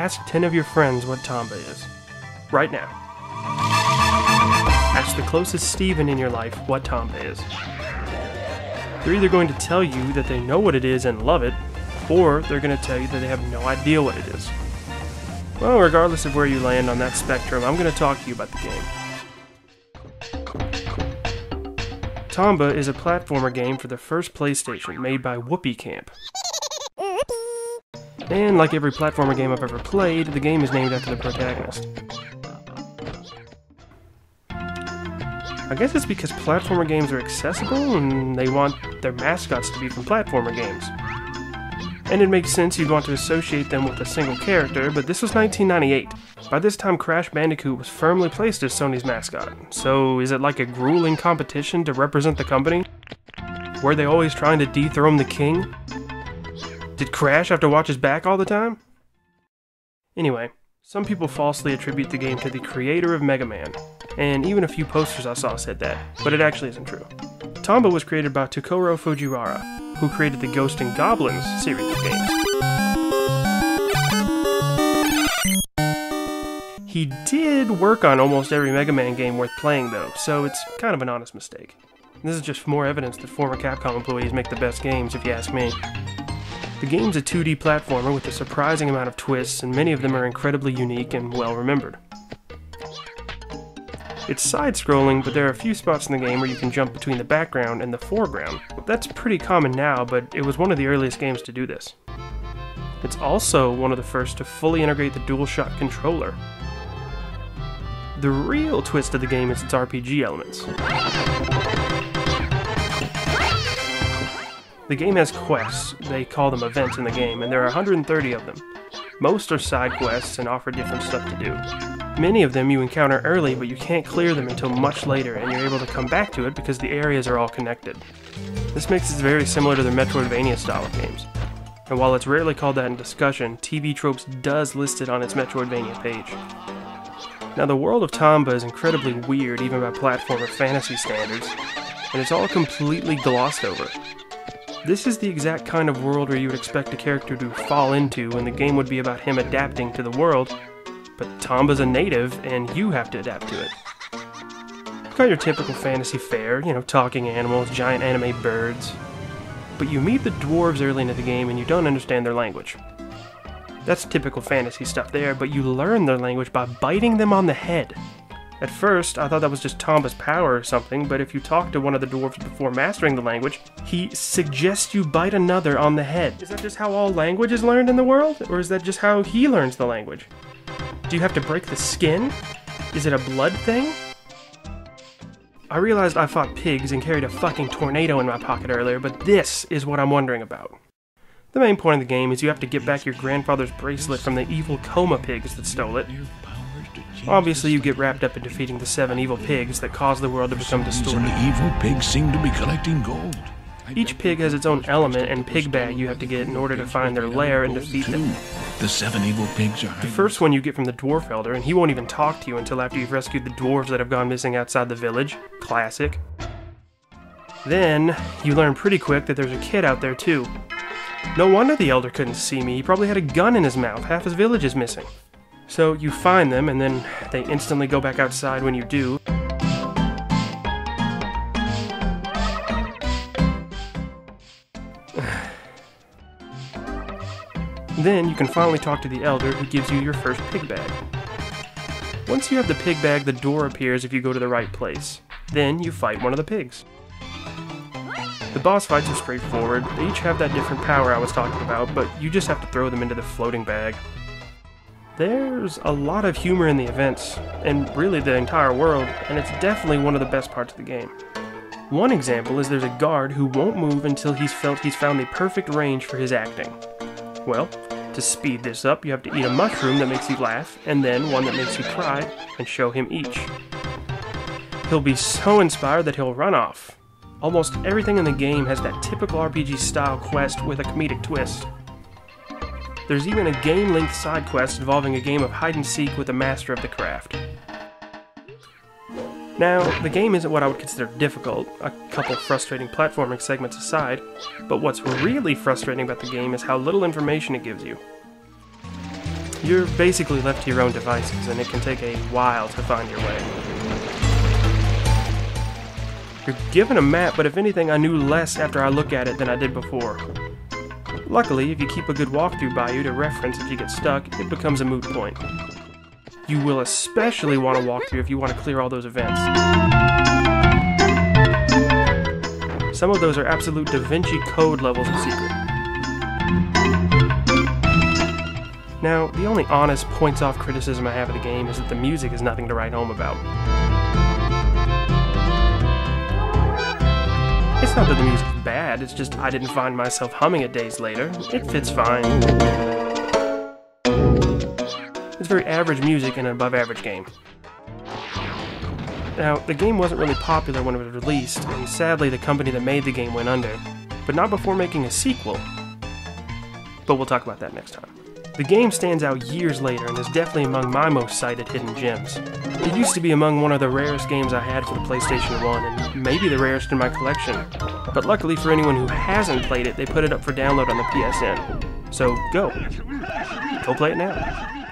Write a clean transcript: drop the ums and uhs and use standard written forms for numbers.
ask 10 of your friends what Tomba is. Right now. Ask the closest Steven in your life what Tomba is. They're either going to tell you that they know what it is and love it, or they're going to tell you that they have no idea what it is. Well, regardless of where you land on that spectrum, I'm going to talk to you about the game. Tomba is a platformer game for the first PlayStation, made by Whoopee Camp. And like every platformer game I've ever played, the game is named after the protagonist. I guess it's because platformer games are accessible and they want their mascots to be from platformer games. And it makes sense you'd want to associate them with a single character, but this was 1998. By this time, Crash Bandicoot was firmly placed as Sony's mascot. So is it like a grueling competition to represent the company? Were they always trying to dethrone the king? Did Crash have to watch his back all the time? Anyway, some people falsely attribute the game to the creator of Mega Man, and even a few posters I saw said that, but it actually isn't true. Tomba was created by Takuro Fujiwara, who created the Ghost and Goblins series of games. He did work on almost every Mega Man game worth playing though, so it's kind of an honest mistake. This is just more evidence that former Capcom employees make the best games, if you ask me. The game's a 2D platformer with a surprising amount of twists, and many of them are incredibly unique and well remembered. It's side-scrolling, but there are a few spots in the game where you can jump between the background and the foreground. That's pretty common now, but it was one of the earliest games to do this. It's also one of the first to fully integrate the DualShock controller. The real twist of the game is its RPG elements. The game has quests, they call them events in the game, and there are 130 of them. Most are side quests and offer different stuff to do. Many of them you encounter early, but you can't clear them until much later, and you're able to come back to it because the areas are all connected. This makes it very similar to the Metroidvania style of games. And while it's rarely called that in discussion, TV Tropes does list it on its Metroidvania page. Now the world of Tomba is incredibly weird even by platformer fantasy standards, and it's all completely glossed over. This is the exact kind of world where you would expect a character to fall into, and the game would be about him adapting to the world, but Tomba's a native, and you have to adapt to it. You've got your typical fantasy fare, talking animals, giant anime birds. But you meet the dwarves early into the game and you don't understand their language. That's typical fantasy stuff there, but you learn their language by biting them on the head. At first, I thought that was just Tomba's power or something, but if you talk to one of the dwarves before mastering the language, he suggests you bite another on the head. Is that just how all language is learned in the world? Or is that just how he learns the language? Do you have to break the skin? Is it a blood thing? I realized I fought pigs and carried a fucking tornado in my pocket earlier, but this is what I'm wondering about. The main point of the game is you have to get back your grandfather's bracelet from the evil coma pigs that stole it. Obviously, you get wrapped up in defeating the 7 evil pigs that cause the world to become distorted. And the evil pigs seem to be collecting gold. Each pig has its own element and pig bag you have to get in order to find their lair and defeat them. The 7 evil pigs are The first one you get from the Dwarf Elder, and he won't even talk to you until after you've rescued the dwarves that have gone missing outside the village. Classic. Then, you learn pretty quick that there's a kid out there too. No wonder the Elder couldn't see me, he probably had a gun in his mouth, half his village is missing. So you find them, and then they instantly go back outside when you do. Then you can finally talk to the Elder, who gives you your first pig bag. Once you have the pig bag, the door appears if you go to the right place. Then you fight one of the pigs. The boss fights are straightforward. They each have that different power I was talking about, but you just have to throw them into the floating bag. There's a lot of humor in the events, and really the entire world, and it's definitely one of the best parts of the game. One example is there's a guard who won't move until he's found the perfect range for his acting. Well, to speed this up, you have to eat a mushroom that makes you laugh, and then one that makes you cry, and show him each. He'll be so inspired that he'll run off. Almost everything in the game has that typical RPG-style quest with a comedic twist. There's even a game-length side quest involving a game of hide-and-seek with a master of the craft. Now, the game isn't what I would consider difficult, a couple frustrating platforming segments aside, but what's really frustrating about the game is how little information it gives you. You're basically left to your own devices, and it can take a while to find your way. You're given a map, but if anything, I knew less after I look at it than I did before. Luckily, if you keep a good walkthrough by you to reference if you get stuck, it becomes a moot point. You will especially want to walk through if you want to clear all those events. Some of those are absolute Da Vinci Code levels of secret. Now, the only honest points-off criticism I have of the game is that the music is nothing to write home about. It's not that the music's bad, it's just I didn't find myself humming it days later. It fits fine. It's very average music in an above-average game. Now, the game wasn't really popular when it was released, and sadly the company that made the game went under, but not before making a sequel. But we'll talk about that next time. The game stands out years later and is definitely among my most cited hidden gems. It used to be among one of the rarest games I had for the PlayStation 1, and maybe the rarest in my collection. But luckily for anyone who hasn't played it, they put it up for download on the PSN. So go play it now.